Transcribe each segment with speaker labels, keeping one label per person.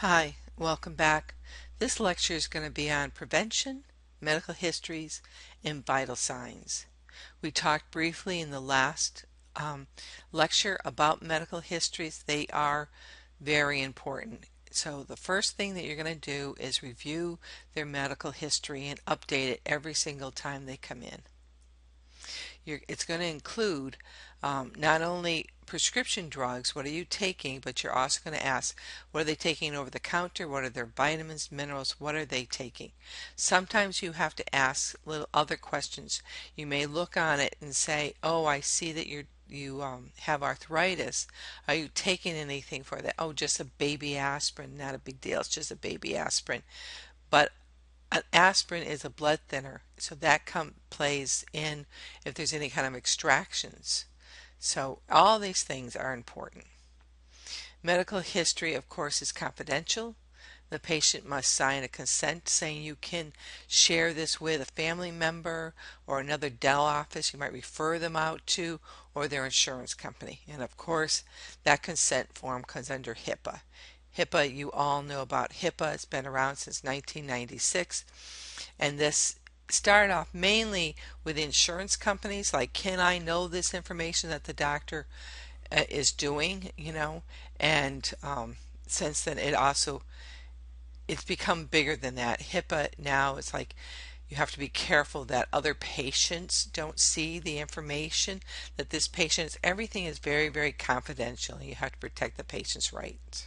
Speaker 1: Hi, welcome back. This lecture is going to be on prevention, medical histories, and vital signs. We talked briefly in the last lecture about medical histories. They are very important. So the first thing that you're going to do is review their medical history and update it every single time they come in. It's going to include not only prescription drugs, what are you taking, but you're also going to ask, what are they taking over the counter? What are their vitamins, minerals? What are they taking? Sometimes you have to ask little other questions. You may look on it and say, oh, I see that you have arthritis. Are you taking anything for that? Oh, just a baby aspirin. Not a big deal. It's just a baby aspirin. But an aspirin is a blood thinner, so that plays in if there's any kind of extractions. So all these things are important. Medical history, of course, is confidential. The patient must sign a consent saying you can share this with a family member or another dental office you might refer them out to, or their insurance company. And of course, that consent form comes under HIPAA. HIPAA, you all know about HIPAA. It's been around since 1996. And this started off mainly with insurance companies, like, can I know this information that the doctor is doing, and since then it's become bigger than that. HIPAA now is like you have to be careful that other patients don't see the information that this patient is. Everything is very, very confidential, and you have to protect the patient's rights.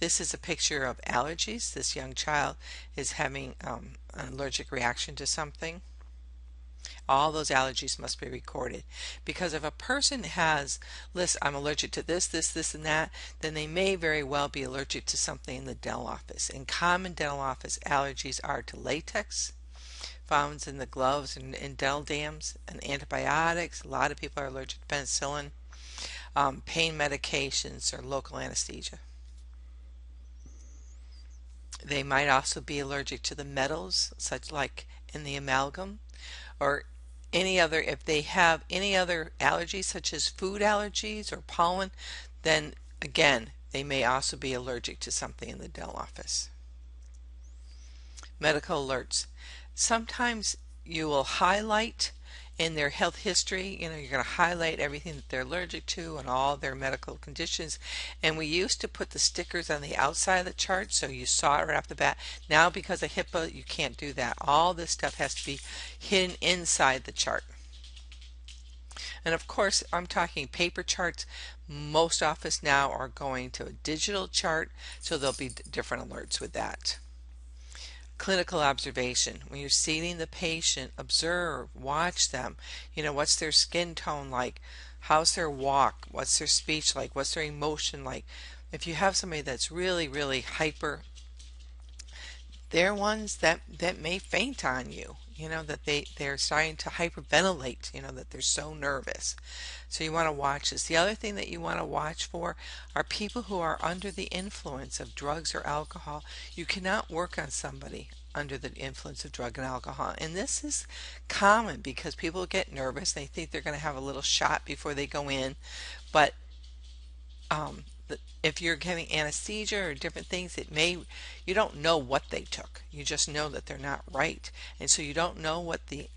Speaker 1: This is a picture of allergies. This young child is having an allergic reaction to something. All those allergies must be recorded, because if a person has lists, I'm allergic to this, this, and that, then they may very well be allergic to something in the dental office. And common dental office allergies are to latex, found in the gloves and dental dams, and antibiotics. A lot of people are allergic to penicillin, pain medications, or local anesthesia. They might also be allergic to the metals, such like in the amalgam, or any other. If they have any other allergies, such as food allergies or pollen, then again, they may also be allergic to something in the dental office. Medical alerts. Sometimes you will highlight in their health history, you're going to highlight everything that they're allergic to and all their medical conditions. And we used to put the stickers on the outside of the chart so you saw it right off the bat. Now, because of HIPAA, you can't do that. All this stuff has to be hidden inside the chart. And of course, I'm talking paper charts. Most offices now are going to a digital chart, so there'll be different alerts with that. Clinical observation. When you're seeing the patient, observe, watch them. What's their skin tone like? How's their walk? What's their speech like? What's their emotion like? If you have somebody that's really, really hyper, they're ones that may faint on you. That they're starting to hyperventilate, that they're so nervous. So you want to watch this. The other thing that you want to watch for are people who are under the influence of drugs or alcohol. You cannot work on somebody under the influence of drug and alcohol. And this is common because people get nervous. They think they're going to have a little shot before they go in. But if you're giving anesthesia or different things, you don't know what they took. You just know that they're not right. And so you don't know what the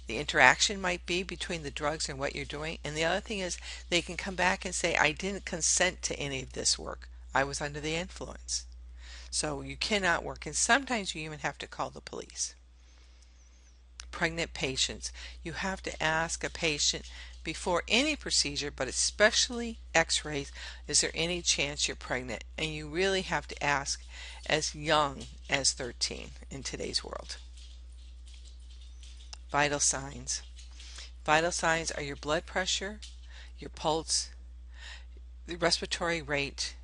Speaker 1: interaction might be between the drugs and what you're doing. And the other thing is, they can come back and say, I didn't consent to any of this work. I was under the influence. So you cannot work. And sometimes you even have to call the police. Pregnant patients. You have to ask a patient before any procedure, but especially x-rays, is there any chance you're pregnant? And you really have to ask as young as 13 in today's world. Vital signs. Vital signs are your blood pressure, your pulse, the respiratory rate,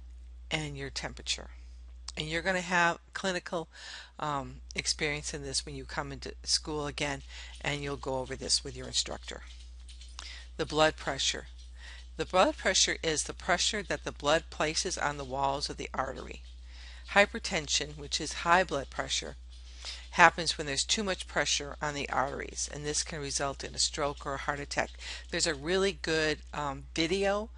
Speaker 1: and your temperature. And you're going to have clinical experience in this when you come into school again, and you'll go over this with your instructor. The blood pressure. The blood pressure is the pressure that the blood places on the walls of the artery. Hypertension, which is high blood pressure, happens when there's too much pressure on the arteries, and this can result in a stroke or a heart attack. There's a really good video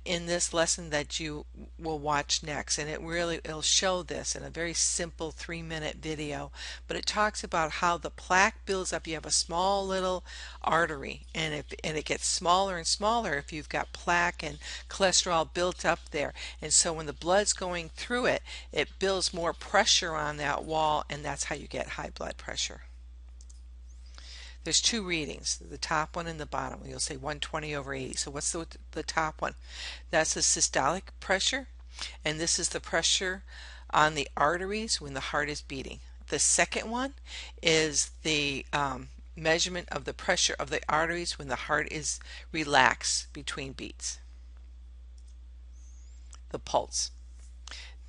Speaker 1: in this lesson that you will watch next, and it'll show this in a very simple 3-minute video, but it talks about how the plaque builds up. You have a small little artery, and it gets smaller and smaller if you've got plaque and cholesterol built up there, and so when the blood's going through it, it builds more pressure on that wall, and that's how you get high blood pressure. There's two readings, the top one and the bottom one. You'll say 120/80. So what's the top one? That's the systolic pressure, and this is the pressure on the arteries when the heart is beating. The second one is the measurement of the pressure of the arteries when the heart is relaxed between beats. The pulse.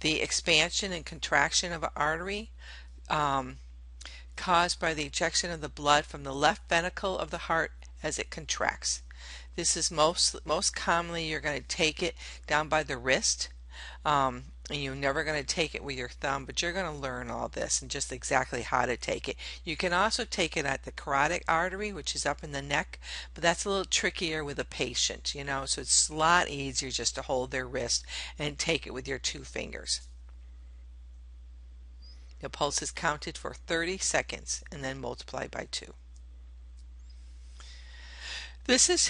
Speaker 1: The expansion and contraction of an artery caused by the ejection of the blood from the left ventricle of the heart as it contracts. This is most commonly you're going to take it down by the wrist, and you're never going to take it with your thumb, but you're going to learn all this and just exactly how to take it. You can also take it at the carotid artery, which is up in the neck, but that's a little trickier with a patient, you know, so it's a lot easier just to hold their wrist and take it with your 2 fingers. The pulse is counted for 30 seconds and then multiplied by 2. This is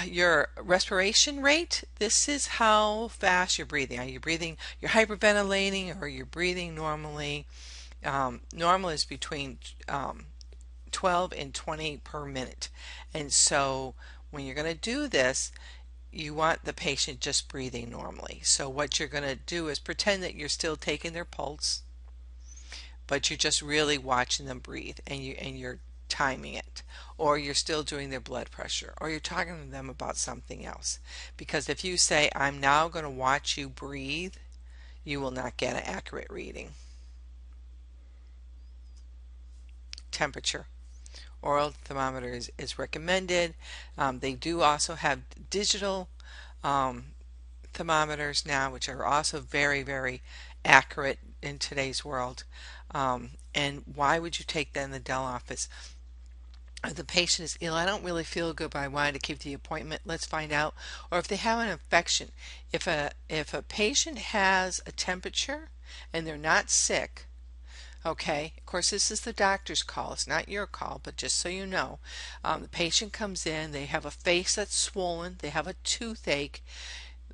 Speaker 1: your respiration rate. This is how fast you're breathing. Are you breathing, you're hyperventilating, or you're breathing normally? Normal is between 12 and 20 per minute. And so when you're going to do this, you want the patient just breathing normally. So what you're going to do is pretend that you're still taking their pulse, but you're just really watching them breathe, and you're timing it, or you're still doing their blood pressure, or you're talking to them about something else. Because if you say, I'm now going to watch you breathe, you will not get an accurate reading. Temperature. Oral thermometer is recommended. They do also have digital thermometers now, which are also very, very accurate in today's world. And why would you take that in the dental office? If the patient is ill, I don't really feel good, but I wanted to keep the appointment. Let's find out. Or if they have an infection. If a patient has a temperature and they're not sick, okay, of course this is the doctor's call, it's not your call, but just so you know, the patient comes in, they have a face that's swollen, they have a toothache.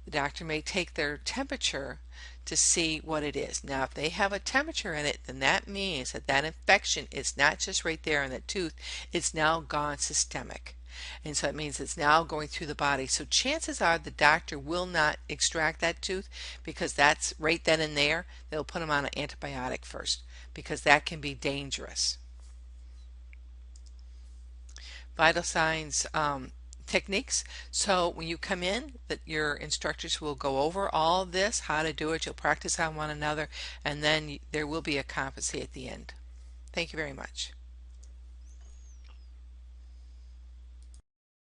Speaker 1: The doctor may take their temperature to see what it is. Now, if they have a temperature in it, then that means that that infection is not just right there in the tooth, it's now gone systemic. And so it means it's now going through the body. So chances are the doctor will not extract that tooth, because that's right then and there. They'll put them on an antibiotic first, because that can be dangerous. Vital signs techniques. So when you come in, that your instructors will go over all of this, how to do it. You'll practice on one another, and then there will be a competency at the end. Thank you very much.